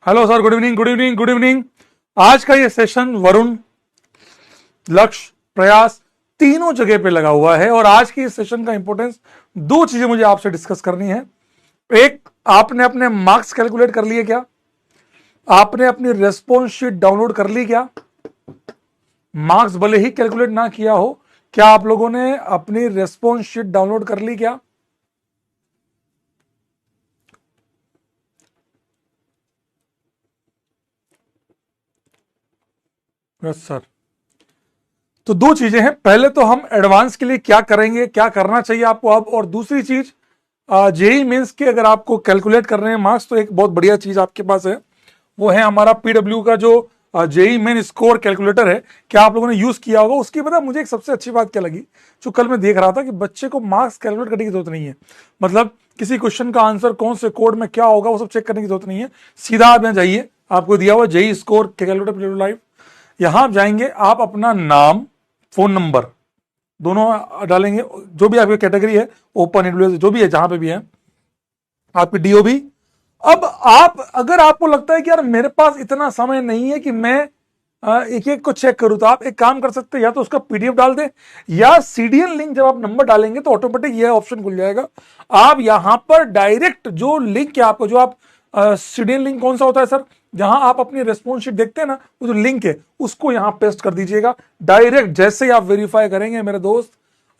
Hello sir, good evening, good evening, good evening. आज का ये सेशन वरुण, लक्ष्य, प्रयास तीनों जगह पे लगा हुआ है और आज की इस सेशन का इंपॉर्टेंस दो चीजें मुझे आपसे डिस्कस करनी है। एक, आपने अपने मार्क्स कैलकुलेट कर लिए क्या? आपने अपनी रेस्पॉन्स शीट डाउनलोड कर ली क्या? मार्क्स भले ही कैलकुलेट ना किया हो, क्या आप लोगों ने अपनी रेस्पॉन्स शीट डाउनलोड कर ली क्या? Yes sir. तो दो चीजें हैं, पहले तो हम एडवांस के लिए क्या करेंगे, क्या करना चाहिए आपको अब, और दूसरी चीज जेई मेंस के अगर आपको कैलकुलेट कर रहे हैं मार्क्स तो एक बहुत बढ़िया चीज आपके पास है, वो है हमारा पीडब्ल्यू का जो जेई मेन स्कोर कैलकुलेटर है। क्या आप लोगों ने यूज किया होगा? उसकी पता मुझे एक सबसे अच्छी बात क्या लगी, जो कल मैं देख रहा था कि बच्चे को मार्क्स कैलकुलेट करने की जरूरत नहीं है। मतलब किसी क्वेश्चन का आंसर कौन से कोड में क्या होगा वो सब चेक करने की जरूरत नहीं है। सीधा आप यहाँ जाइए, आपको दिया हुआ जेई स्कोर कैलकुलेटर लाइव, यहां आप जाएंगे, आप अपना नाम, फोन नंबर दोनों डालेंगे, जो भी आपकी कैटेगरी है, ओपन इंडिविजुअल जो भी है, जहां पे भी है, आपकी डीओबी। अब आप, अगर आपको लगता है कि यार मेरे पास इतना समय नहीं है कि मैं एक एक को चेक करूं, तो आप एक काम कर सकते हैं, या तो उसका पीडीएफ डाल दें, या सीडीएन लिंक जब आप नंबर डालेंगे तो ऑटोमेटिक यह ऑप्शन खुल जाएगा। आप यहां पर डायरेक्ट जो लिंक है आपको, जो आप सीडीएन लिंक कौन सा होता है सर, जहां आप अपनी रेस्पॉन्स शीट देखते हैं ना, वो जो लिंक है उसको यहां पेस्ट कर दीजिएगा डायरेक्ट। जैसे ही आप वेरीफाई करेंगे मेरे दोस्त,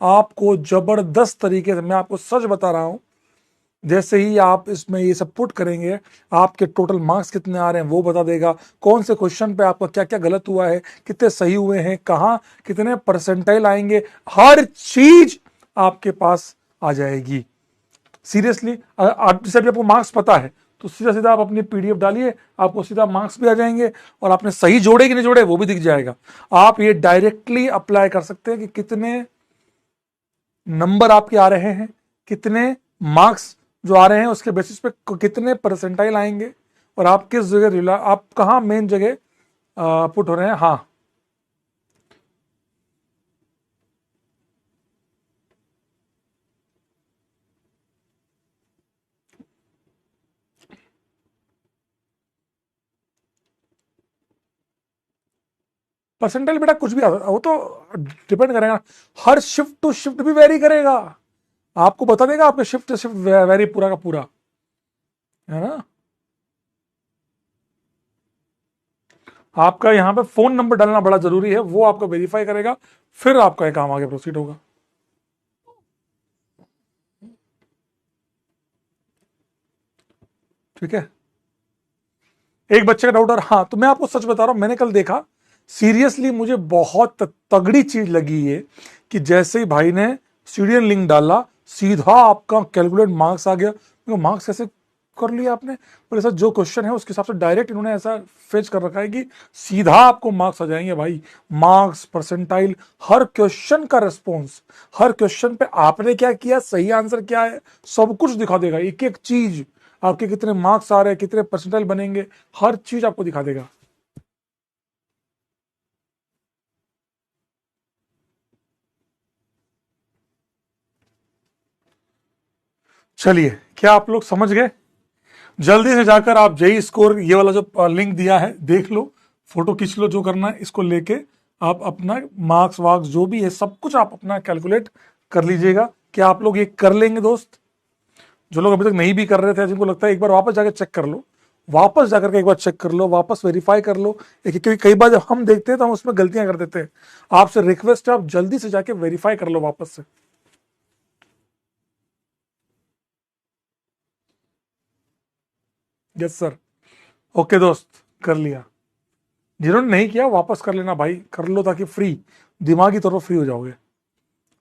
आपको जबरदस्त तरीके से, मैं आपको सच बता रहा हूं, जैसे ही आप इसमें ये सब पुट करेंगे, आपके टोटल मार्क्स कितने आ रहे हैं वो बता देगा, कौन से क्वेश्चन पे आपका क्या क्या गलत हुआ है, कितने सही हुए हैं, कहाँ कितने परसेंटाइल आएंगे, हर चीज आपके पास आ जाएगी। सीरियसली, जैसे भी आपको मार्क्स पता है तो सीधा सीधा आप अपनी पीडीएफ डालिए, आपको सीधा मार्क्स भी आ जाएंगे, और आपने सही जोड़े कि नहीं जोड़े वो भी दिख जाएगा। आप ये डायरेक्टली अप्लाई कर सकते हैं कि कितने नंबर आपके आ रहे हैं, कितने मार्क्स जो आ रहे हैं उसके बेसिस पे कितने परसेंटाइल आएंगे, और आप किस जगह, आप कहाँ मेन जगह पुट हो रहे हैं। हाँ, परसेंटाइल बेटा कुछ भी वो तो डिपेंड करेगा, हर शिफ्ट टू शिफ्ट भी वेरी करेगा, आपको बता देगा आपके शिफ्ट टू शिफ्ट वेरी पूरा का पूरा, है ना। आपका यहां पे फोन नंबर डालना बड़ा जरूरी है, वो आपको वेरीफाई करेगा, फिर आपका ये काम आगे प्रोसीड होगा। ठीक है। एक बच्चे का डाउट, और हाँ, तो मैं आपको सच बता रहा हूं, मैंने कल देखा, सीरियसली मुझे बहुत तगड़ी चीज लगी ये, कि जैसे ही भाई ने सीरियल लिंक डाला, सीधा आपका कैलकुलेट मार्क्स आ गया। मार्क्स कैसे कर लिया आपने? बोले सर, जो क्वेश्चन है उसके हिसाब से डायरेक्ट इन्होंने ऐसा फेच कर रखा है कि सीधा आपको मार्क्स आ जाएंगे भाई। मार्क्स, परसेंटाइल, हर क्वेश्चन का रिस्पॉन्स, हर क्वेश्चन पे आपने क्या किया, सही आंसर क्या है, सब कुछ दिखा देगा, एक एक चीज, आपके कितने मार्क्स आ रहे हैं, कितने परसेंटाइल बनेंगे, हर चीज आपको दिखा देगा। चलिए, क्या आप लोग समझ गए? जल्दी से जाकर आप जेई स्कोर ये वाला जो लिंक दिया है देख लो, फोटो खींच लो, जो करना है इसको लेके आप अपना मार्क्स वार्क्स जो भी है सब कुछ आप अपना कैलकुलेट कर लीजिएगा। क्या आप लोग ये कर लेंगे दोस्त? जो लोग अभी तक नहीं भी कर रहे थे, जिनको लगता है, एक बार वापस जाकर चेक कर लो, वापस जाकर के एक बार चेक कर लो, वापस वेरीफाई कर लो। क्योंकि कई बार जब हम देखते हैं तो हम उसमें गलतियां कर देते हैं। आपसे रिक्वेस्ट है, आप जल्दी से जाके वेरीफाई कर लो वापस से। Yes sir. ओके दोस्त, कर लिया। जिन्होंने नहीं किया वापस कर लेना भाई, कर लो, ताकि फ्री, दिमागी तौर पर फ्री हो जाओगे।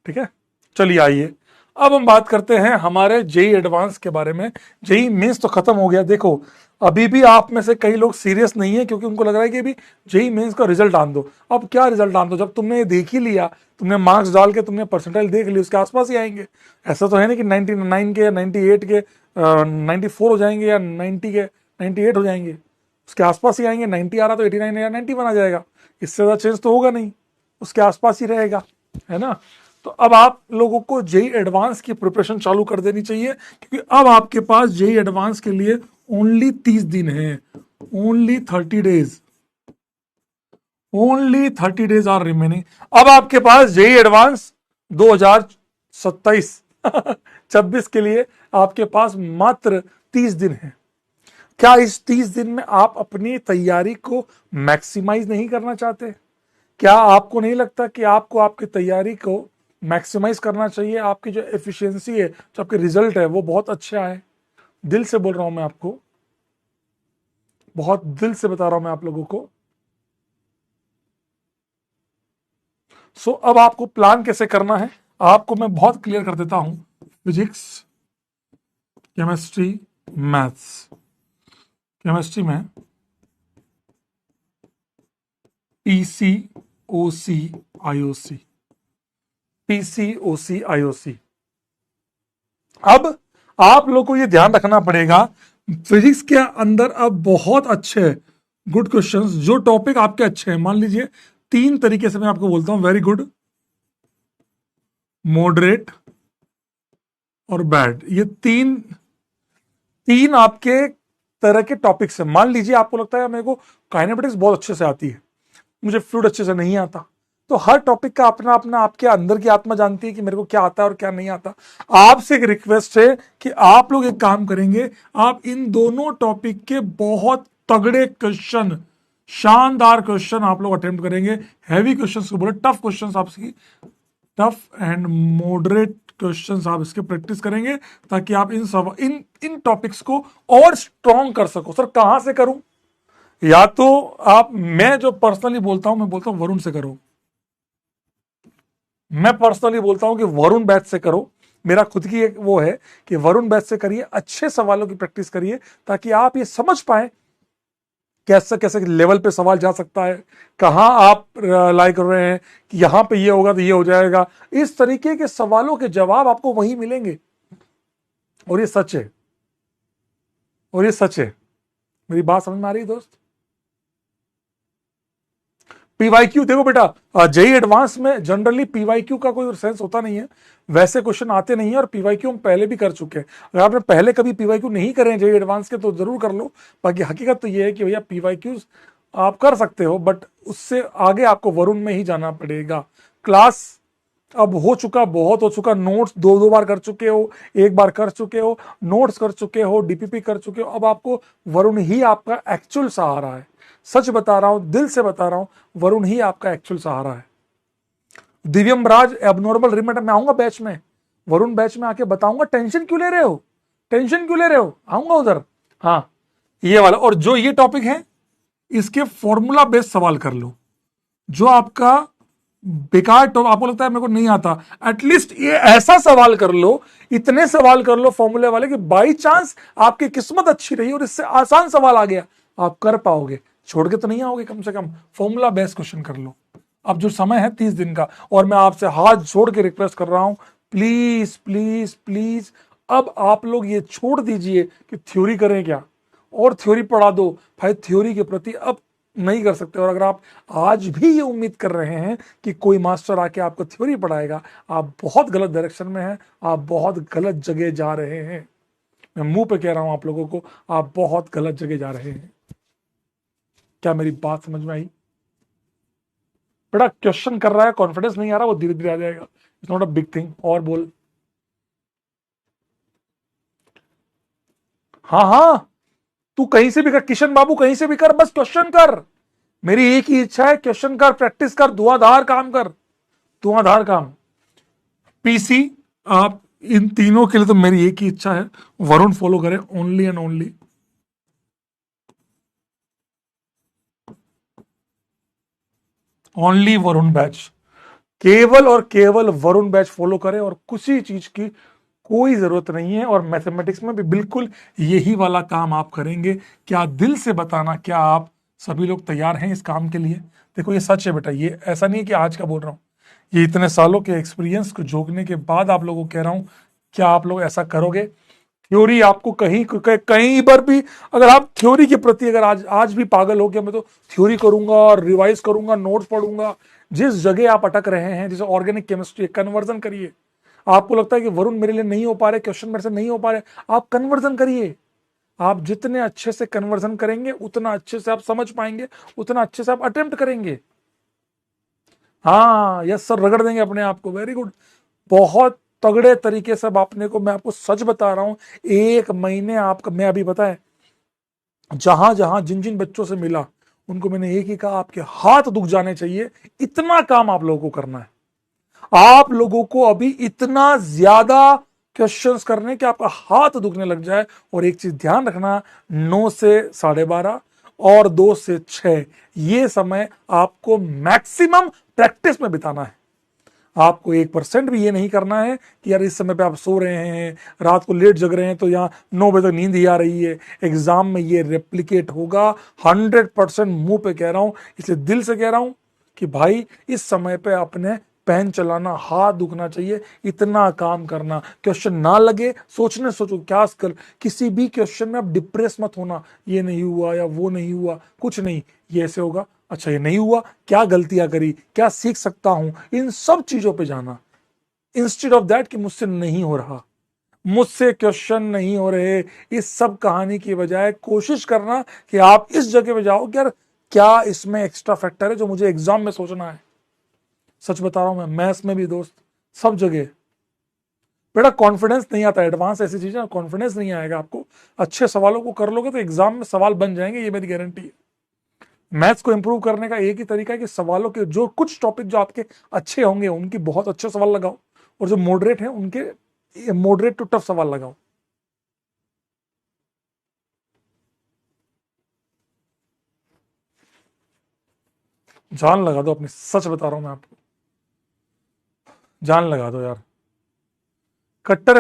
ठीक है। चलिए आइए, अब हम बात करते हैं हमारे जेई एडवांस के बारे में। जेई मेंस तो खत्म हो गया, देखो अभी भी आप में से कई लोग सीरियस नहीं है, क्योंकि उनको लग रहा है कि अभी जेई मेंस का रिजल्ट आन दो। अब क्या रिजल्ट आन दो, जब तुमने ये देख ही लिया, तुमने मार्क्स डाल के तुमने परसेंटाइल देख ली, उसके आसपास ही आएंगे। ऐसा तो है नहीं कि 99 के, 98 के, 94 हो जाएंगे, या 90 के 98 हो जाएंगे, उसके आसपास ही आएंगे। 90 आ रहा तो 89 या 91 आ जाएगा, इससे ज़्यादा चेंज तो होगा नहीं, उसके आसपास ही रहेगा, है ना। तो अब आप लोगों को जेई एडवांस की प्रिपरेशन चालू कर देनी चाहिए, क्योंकि अब आपके पास जेई एडवांस के लिए ओनली 30 दिन है। Only 30 days, only 30 days are remaining. अब आपके पास जेई एडवांस 2027 26 के लिए आपके पास मात्र 30 दिन है। क्या इस 30 दिन में आप अपनी तैयारी को मैक्सिमाइज नहीं करना चाहते? क्या आपको नहीं लगता कि आपको आपकी तैयारी को मैक्सिमाइज करना चाहिए? आपकी जो एफिशिएंसी है, जो आपके रिजल्ट है, वो बहुत अच्छा है। दिल से बोल रहा हूं मैं आपको, बहुत दिल से बता रहा हूं मैं आप लोगों को। सो अब आपको प्लान कैसे करना है आपको मैं बहुत क्लियर कर देता हूं। Physics, chemistry, maths. केमिस्ट्री में PCOC IOC, PCOC IOC। अब आप लोग को ये ध्यान रखना पड़ेगा, फिजिक्स के अंदर अब बहुत अच्छे गुड क्वेश्चंस, जो टॉपिक आपके अच्छे हैं, मान लीजिए 3 तरीके से मैं आपको बोलता हूं, वेरी गुड, मॉडरेट और बैड। ये तीन तीन आपके तरह के टॉपिक्स हैं। मान लीजिए आपको लगता है मेरे को काइनेमेटिक्स बहुत अच्छे से आती है, मुझे फ्लूइड अच्छे से नहीं आता, तो हर टॉपिक का अपना अपना, आपके अंदर की आत्मा जानती है कि मेरे को क्या आता है और क्या नहीं आता। आपसे एक रिक्वेस्ट है कि आप लोग एक काम करेंगे, आप इन दोनों टॉपिक के बहुत तगड़े क्वेश्चन, शानदार क्वेश्चन आप लोग अटेम्प्ट करेंगे। हैवी क्वेश्चन को बोले टफ क्वेश्चन, आपकी टफ एंड मॉडरेट क्वेश्चंस आप इसके प्रैक्टिस करेंगे, ताकि आप इन टॉपिक्स को और स्ट्रॉन्ग कर सको। सर कहां से करूं? या तो आप, मैं जो पर्सनली बोलता हूं, मैं बोलता हूं वरुण से करो। मैं पर्सनली बोलता हूं कि वरुण बैच से करो। मेरा खुद की एक वो है कि वरुण बैच से करिए, अच्छे सवालों की प्रैक्टिस करिए, ताकि आप ये समझ पाए कैसे कैसे लेवल पे सवाल जा सकता है, कहां आप लाई कर रहे हैं कि यहां पे ये होगा तो ये हो जाएगा। इस तरीके के सवालों के जवाब आपको वहीं मिलेंगे। और ये सच है, और ये सच है। मेरी बात समझ में आ रही है दोस्त? पीवाईक्यू देखो बेटा, जेई एडवांस में जनरली पीवाईक्यू का कोई सेंस होता नहीं है, वैसे क्वेश्चन आते नहीं है, और पीवाईक्यू हम पहले भी कर चुके हैं। अगर आपने पहले कभी पीवाईक्यू नहीं करे जेई एडवांस के तो जरूर कर लो। बाकी हकीकत तो ये है कि भैया पीवाईक्यूज आप कर सकते हो, बट उससे आगे आपको वरुण में ही जाना पड़ेगा। क्लास अब हो चुका, बहुत हो चुका, नोट्स 2-2 बार कर चुके हो, एक बार कर चुके हो, नोट्स कर चुके हो, डीपीपी कर चुके हो। अब आपको वरुण ही आपका एक्चुअल सहारा है। सच बता रहा हूं, दिल से बता रहा हूं, वरुण ही आपका एक्चुअल सहारा है। दिव्यम राज एबनॉर्मल रिमेट में आऊंगा बैच में, वरुण बैच में आके बताऊंगा टेंशन क्यों ले रहे हो, टेंशन क्यों ले रहे हो, आऊंगा उधर। हाँ ये वाला, और जो ये टॉपिक है इसके फॉर्मूला बेस्ड सवाल कर लो। जो आपका बेकार तो आपको लगता है मेरे को नहीं आता, एटलीस्ट ये ऐसा सवाल कर लो, इतने सवाल कर लो फॉर्मूले वाले कि बाई चांस आपकी किस्मत अच्छी रही और इससे आसान सवाल आ गया, आप कर पाओगे, छोड़ के तो नहीं आओगे। कम से कम फॉर्मूला बेस्ड क्वेश्चन कर लो। अब जो समय है 30 दिन का, और मैं आपसे हाथ जोड़ के रिक्वेस्ट कर रहा हूं, प्लीज प्लीज प्लीज अब आप लोग ये छोड़ दीजिए कि थ्योरी करें क्या, और थ्योरी पढ़ा दो भाई। थ्योरी के प्रति अब नहीं कर सकते। और अगर आप आज भी ये उम्मीद कर रहे हैं कि कोई मास्टर आके आपको थ्योरी पढ़ाएगा, आप बहुत गलत डायरेक्शन में हैं, आप बहुत गलत जगह जा रहे हैं। मैं मुंह पे कह रहा हूं आप लोगों को, आप बहुत गलत जगह जा रहे हैं। क्या मेरी बात समझ में आई? बड़ा क्वेश्चन कर रहा है, कॉन्फिडेंस नहीं आ रहा, वो धीरे धीरे आ जाएगा, it's not a big thing. और बोल। हाँ हाँ, तू कहीं से भी कर, किशन बाबू कहीं से भी कर, बस क्वेश्चन कर। मेरी एक ही इच्छा है, क्वेश्चन कर, प्रैक्टिस कर, धुआंधार काम कर, धुआंधार काम। पीसी, आप इन तीनों के लिए तो मेरी एक ही इच्छा है, वरुण फॉलो करें only and only. Only Varun batch, केवल और केवल वरुण बैच फॉलो करें, और किसी चीज की कोई जरूरत नहीं है। और मैथमेटिक्स में भी बिल्कुल यही वाला काम आप करेंगे। क्या दिल से बताना, क्या आप सभी लोग तैयार हैं इस काम के लिए? देखो ये सच है बेटा, ये ऐसा नहीं है कि आज का बोल रहा हूं, ये इतने सालों के एक्सपीरियंस को जोड़ने के बाद आप लोगों को कह रहा हूं। क्या आप लोग ऐसा करोगे? थ्योरी आपको कहीं कहीं पर भी, अगर आप थ्योरी के प्रति अगर आज भी पागल हो गया, मैं तो थ्योरी करूंगा और रिवाइज करूंगा, नोट्स पढ़ूंगा, जिस जगह आप अटक रहे हैं, जैसे ऑर्गेनिक केमिस्ट्री, कन्वर्जन करिए। आपको लगता है कि वरुण मेरे लिए नहीं हो पा रहे, क्वेश्चन मेरे से नहीं हो पा रहे, आप कन्वर्जन करिए, आप जितने अच्छे से कन्वर्जन करेंगे उतना अच्छे से आप समझ पाएंगे, उतना अच्छे से आप अटेम्प्ट करेंगे। हाँ यस सर, रगड़ देंगे अपने आप को, वेरी गुड। बहुत तगड़े तरीके से आपने को, मैं आपको सच बता रहा हूं, 1 महीने आपका, मैं अभी पता है जहां जहां जिन जिन बच्चों से मिला उनको मैंने एक ही कहा, आपके हाथ दुख जाने चाहिए, इतना काम आप लोगों को करना है। आप लोगों को अभी इतना ज्यादा क्वेश्चंस करने कि आपका हाथ दुखने लग जाए। और एक चीज ध्यान रखना, 9 से 12:30 और 2 से 6 ये समय आपको मैक्सिमम प्रैक्टिस में बिताना है। आपको 1% भी ये नहीं करना है कि यार इस समय पे आप सो रहे हैं, रात को लेट जग रहे हैं तो यहाँ 9 बजे तक नींद ही आ रही है। एग्जाम में ये रेप्लिकेट होगा 100%, मुंह पे कह रहा हूं, इसलिए दिल से कह रहा हूं कि भाई इस समय पे अपने पेन चलाना, हाथ दुखना चाहिए, इतना काम करना। क्वेश्चन ना लगे सोचो क्या कर, किसी भी क्वेश्चन में आप डिप्रेस मत होना, ये नहीं हुआ या वो नहीं हुआ, कुछ नहीं, ये ऐसे होगा, अच्छा ये नहीं हुआ, क्या गलतियां करी, क्या सीख सकता हूं, इन सब चीजों पे जाना। इंस्टेड ऑफ दैट कि मुझसे नहीं हो रहा, मुझसे क्वेश्चन नहीं हो रहे, इस सब कहानी की बजाय कोशिश करना कि आप इस जगह पे जाओ कि यार क्या इसमें एक्स्ट्रा फैक्टर है जो मुझे एग्जाम में सोचना है। सच बता रहा हूं मैं, मैथ्स में भी दोस्त, सब जगह बेटा कॉन्फिडेंस नहीं आता। एडवांस ऐसी चीज है, कॉन्फिडेंस नहीं आएगा आपको। अच्छे सवालों को कर लोगे तो एग्जाम में सवाल बन जाएंगे, ये मेरी गारंटी है। मैथ्स को इंप्रूव करने का एक ही तरीका है कि सवालों के जो कुछ टॉपिक जो आपके अच्छे होंगे उनकी बहुत अच्छे सवाल लगाओ, और जो मॉडरेट हैं उनके मॉडरेट टू टफ सवाल लगाओ। जान लगा दो अपनी, सच बता रहा हूं मैं आपको, जान लगा दो यार। कट्टर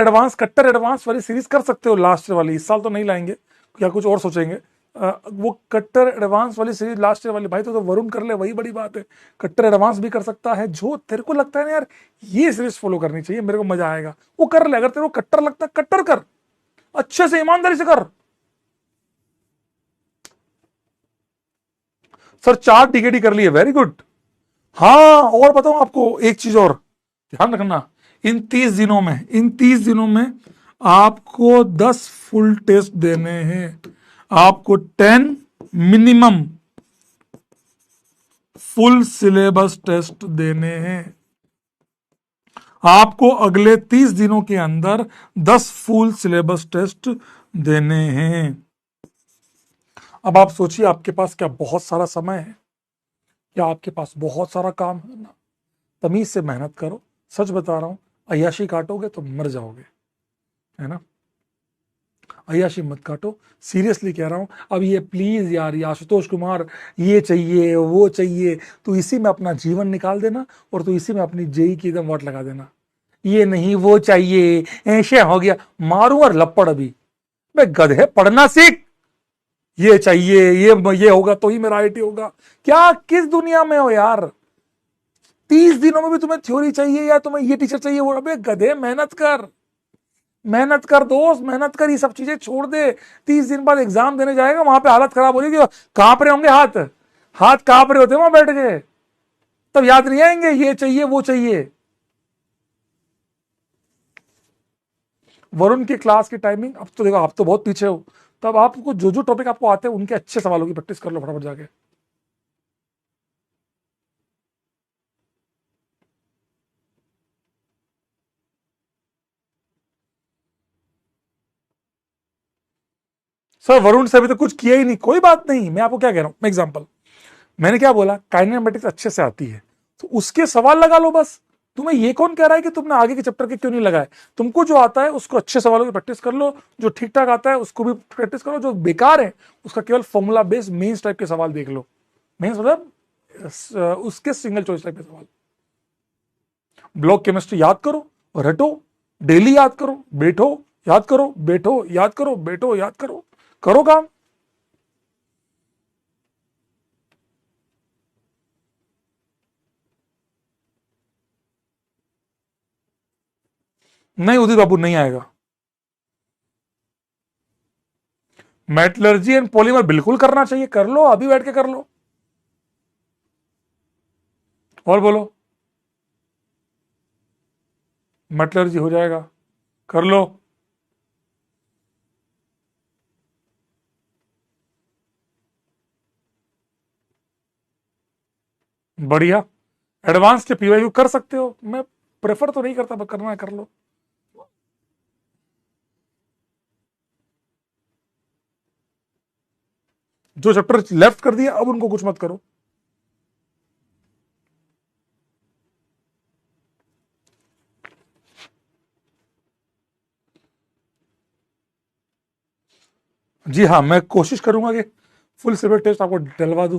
एडवांस वाली सीरीज कर सकते हो, लास्ट ईयर वाली, इस साल तो नहीं लाएंगे या कुछ और सोचेंगे। वो कट्टर एडवांस वाली सीरीज लास्ट ईयर वाली, भाई तो वरुण कर ले, वही बड़ी बात है। कट्टर एडवांस भी कर सकता है, जो तेरे को लगता है ना यार ये सीरीज फॉलो करनी चाहिए, मेरे को मजा आएगा, वो कर ले। अगर तेरे को कट्टर लगता है कट्टर कर, अच्छे से ईमानदारी से कर। सर 4 टिकट ही कर लिए, वेरी गुड। हाँ और बताऊं आपको एक चीज और, ध्यान रखना, इन 30 दिनों में आपको 10 फुल टेस्ट देने हैं, आपको 10 मिनिमम फुल सिलेबस टेस्ट देने हैं। आपको अगले 30 दिनों के अंदर 10 फुल सिलेबस टेस्ट देने हैं। अब आप सोचिए, आपके पास क्या बहुत सारा समय है, क्या आपके पास बहुत सारा काम है ना? तमीज से मेहनत करो, सच बता रहा हूं, अय्याशी काटोगे तो मर जाओगे, है ना? अय्याशी मत काटो, सीरियसली कह रहा हूं। अब ये प्लीज यार, ये आशुतोष कुमार, ये चाहिए वो चाहिए, तू इसी में अपना जीवन निकाल देना और तू इसी में अपनी जेई की एकदम वाट लगा देना। ये नहीं वो चाहिए, ऐसे हो गया, मारू और लपड़ अभी। मैं गधे, पढ़ना सीख। ये चाहिए, ये होगा तो ही मेरा आईटी होगा, क्या किस दुनिया में हो यार? 30 दिनों में भी तुम्हें थ्योरी चाहिए या तुम्हें ये टीचर चाहिए वो? अबे गधे, मेहनत कर, मेहनत कर दोस्त, मेहनत कर, ये सब चीजें छोड़ दे। 30 दिन बाद एग्जाम देने जाएगा, वहां पे हालत खराब हो जाएगी, कांप रहे होंगे हाथ, हाथ कांप रहे होते हैं वहां बैठ के, तब याद नहीं आएंगे ये चाहिए वो चाहिए। वरुण की क्लास की टाइमिंग, अब तो देखो आप तो बहुत पीछे हो, तब आपको जो जो टॉपिक आपको आते हैं उनके अच्छे सवालों की प्रैक्टिस कर लो फटाफट जाके। सर वरुण से अभी तो कुछ किया ही नहीं, कोई बात नहीं, मैं आपको क्या कह रहा हूं, एग्जाम्पल मैंने क्या बोला, काइनेमेटिक्स अच्छे से आती है तो उसके सवाल लगा लो बस। तुम्हें ये कौन कह रहा है कि तुमने आगे के चैप्टर के क्यों नहीं लगाए? तुमको जो आता है उसको अच्छे सवालों की प्रैक्टिस कर लो, जो ठीक ठाक आता है उसको भी प्रैक्टिस करो, जो बेकार है उसका केवल फॉर्मूला बेस्ड मेंस टाइप के सवाल देख लो। मेंस मतलब उसके सिंगल चॉइस टाइप के सवाल। ब्लॉक केमिस्ट्री याद करो, रटो, डेली याद करो, बैठो याद करो, बैठो याद करो, बैठो याद करो, करो काम। नहीं उदित बाबू नहीं आएगा। मेटलर्जी एंड पॉलीमर बिल्कुल करना चाहिए, कर लो अभी बैठ के कर लो। और बोलो। मेटलर्जी हो जाएगा, कर लो। बढ़िया। एडवांस के पीवाईक्यू कर सकते हो, मैं प्रेफर तो नहीं करता, पर करना है कर लो। जो चैप्टर लेफ्ट कर दिया अब उनको कुछ मत करो। जी हाँ, मैं कोशिश करूंगा कि फुल सिलेबस टेस्ट आपको डलवा दूं।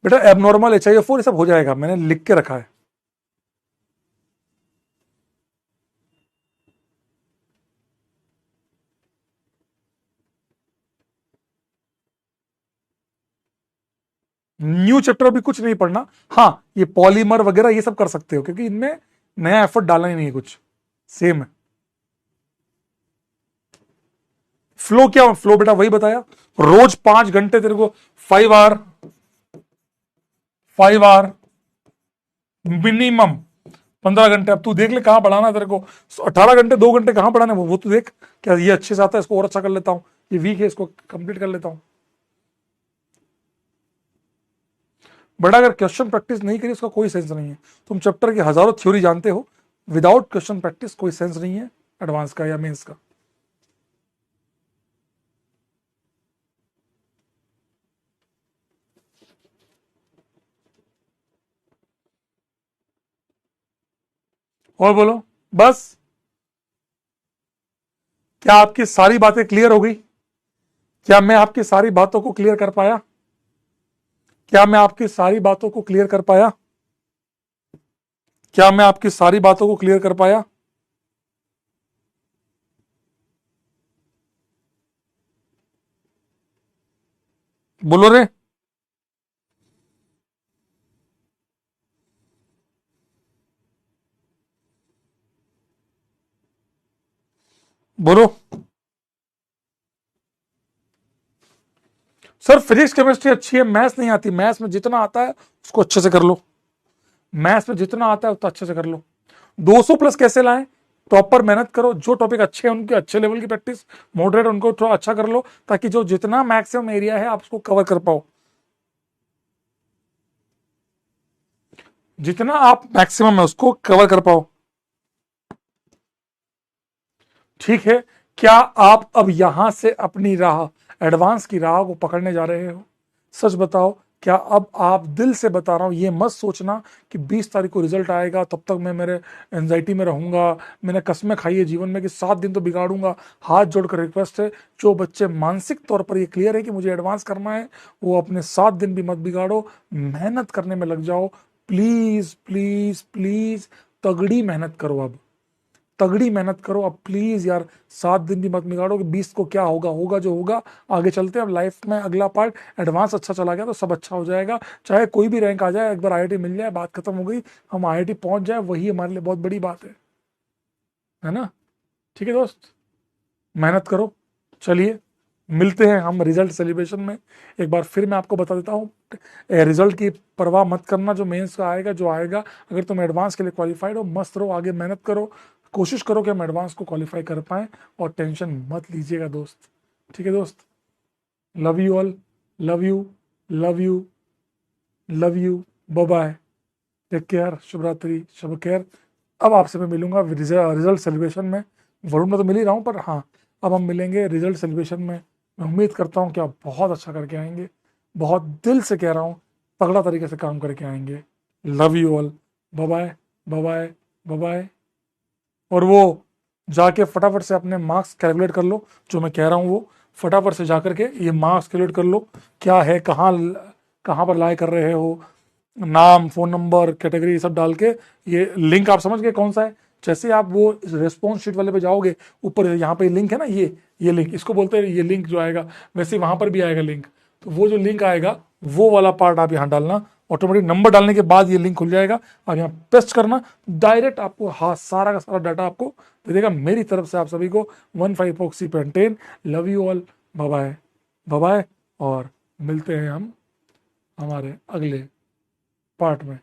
बेटा एबनॉर्मल HIF4 ये सब हो जाएगा, मैंने लिख के रखा है। न्यू चैप्टर अभी कुछ नहीं पढ़ना। हाँ, ये पॉलीमर वगैरह ये सब कर सकते हो, क्योंकि इनमें नया एफर्ट डालना ही नहीं है कुछ, सेम है। फ्लो क्या, फ्लो बेटा वही बताया, रोज 5 घंटे तेरे को 5 आवर, 5 आवर मिनिमम 15 घंटे। अब तू देख ले कहां पढ़ाना है तेरे को, 18 घंटे 2 घंटे कहां पढ़ाना है वो तू देख। क्या ये अच्छे से आता है, इसको और अच्छा कर लेता हूं, ये वीक है इसको कंप्लीट कर लेता हूं। बड़ा अगर क्वेश्चन प्रैक्टिस नहीं करी उसका कोई सेंस नहीं है। तुम चैप्टर की हजारों थ्योरी जानते हो, विदाउट क्वेश्चन प्रैक्टिस कोई सेंस नहीं है एडवांस का या मेंस का। और बोलो बस। क्या आपकी सारी बातें क्लियर हो गई? क्या मैं आपकी सारी बातों को क्लियर कर पाया? क्या मैं आपकी सारी बातों को क्लियर कर पाया? क्या मैं आपकी सारी बातों को क्लियर कर पाया? बोलो रे। बोलो। सर फिजिक्स केमिस्ट्री अच्छी है, मैथ्स नहीं आती। मैथ्स में जितना आता है उसको अच्छे से कर लो। मैथ्स में जितना आता है उतना अच्छे से कर लो। 200 प्लस कैसे लाएं? प्रॉपर मेहनत करो, जो टॉपिक अच्छे हैं उनके अच्छे लेवल की प्रैक्टिस, मॉडरेट उनको थोड़ा अच्छा कर लो, ताकि जो जितना मैक्सिमम एरिया है आप उसको कवर कर पाओ। जितना आप मैक्सिमम है उसको कवर कर पाओ। ठीक है। क्या आप अब यहां से अपनी राह, एडवांस की राह को पकड़ने जा रहे हो? सच बताओ, क्या अब आप, दिल से बता रहा हूं, ये मत सोचना कि 20 तारीख को रिजल्ट आएगा तब तक मैं मेरे एंजाइटी में रहूंगा। मैंने कस्में खाई है जीवन में कि 7 दिन तो बिगाड़ूंगा। हाथ जोड़कर रिक्वेस्ट है, जो बच्चे मानसिक तौर पर ये क्लियर है कि मुझे एडवांस करना है, वो अपने 7 दिन भी मत बिगाड़ो, मेहनत करने में लग जाओ। प्लीज प्लीज प्लीज, तगड़ी मेहनत करो अब, तगड़ी मेहनत करो अब प्लीज यार। 7 दिन भी मत बिगाड़ो कि 20 को क्या होगा, होगा जो होगा। आगे चलते हैं अब लाइफ में, अगला पार्ट। एडवांस अच्छा चला गया तो सब अच्छा हो जाएगा, चाहे कोई भी रैंक आ जाए, एक बार IIT मिल जाए बात खत्म हो गई। हम IIT पहुंच जाए वही हमारे लिए बहुत बड़ी बात है ना? ठीक है दोस्त, मेहनत करो। चलिए मिलते हैं हम रिजल्ट सेलिब्रेशन में। एक बार फिर मैं आपको बता देता हूँ, रिजल्ट की परवाह मत करना, जो मेंस का आएगा जो आएगा। अगर तुम एडवांस के लिए क्वालिफाइड हो, मस्त रहो, आगे मेहनत करो, कोशिश करो कि हम एडवांस को क्वालिफाई कर पाएं, और टेंशन मत लीजिएगा दोस्त। ठीक है दोस्त, love you all, love you, love you, love you, bye bye, take care, शुभ रात्रि, शुभ खैर। अब आपसे मैं मिलूंगा रिजल्ट सेलिब्रेशन में। वरुण में तो मिल ही रहा हूँ, पर हाँ, अब हम मिलेंगे रिजल्ट सेलिब्रेशन में। मैं उम्मीद करता हूँ कि आप बहुत अच्छा करके आएंगे, बहुत दिल से कह रहा हूँ, तगड़ा तरीके से काम करके आएंगे। Love you all, bye bye, bye bye, bye bye. और वो जाके फटाफट से अपने मार्क्स कैलकुलेट कर लो, जो मैं कह रहा हूँ वो फटाफट से जाकर के ये मार्क्स कैलकुलेट कर लो, क्या है, कहाँ कहाँ पर लाई कर रहे हो, नाम, फोन नंबर, कैटेगरी सब डाल के। ये लिंक आप समझ गए कौन सा है? जैसे आप वो रेस्पॉन्स शीट वाले पे जाओगे, ऊपर यहाँ पे लिंक है ना, ये लिंक, इसको बोलते हैं ये लिंक जो आएगा, वैसे वहां पर भी आएगा लिंक। तो वो जो लिंक आएगा वो वाला पार्ट आप यहाँ डालना, ऑटोमेटिक नंबर डालने के बाद ये लिंक खुल जाएगा, आप यहाँ पेस्ट करना, डायरेक्ट आपको हाँ सारा का सारा डाटा आपको दे देगा। मेरी तरफ से आप सभी को 1,5-ऑक्सी pentane. Love you all, bye bye, bye bye, और मिलते हैं हम हमारे अगले पार्ट में।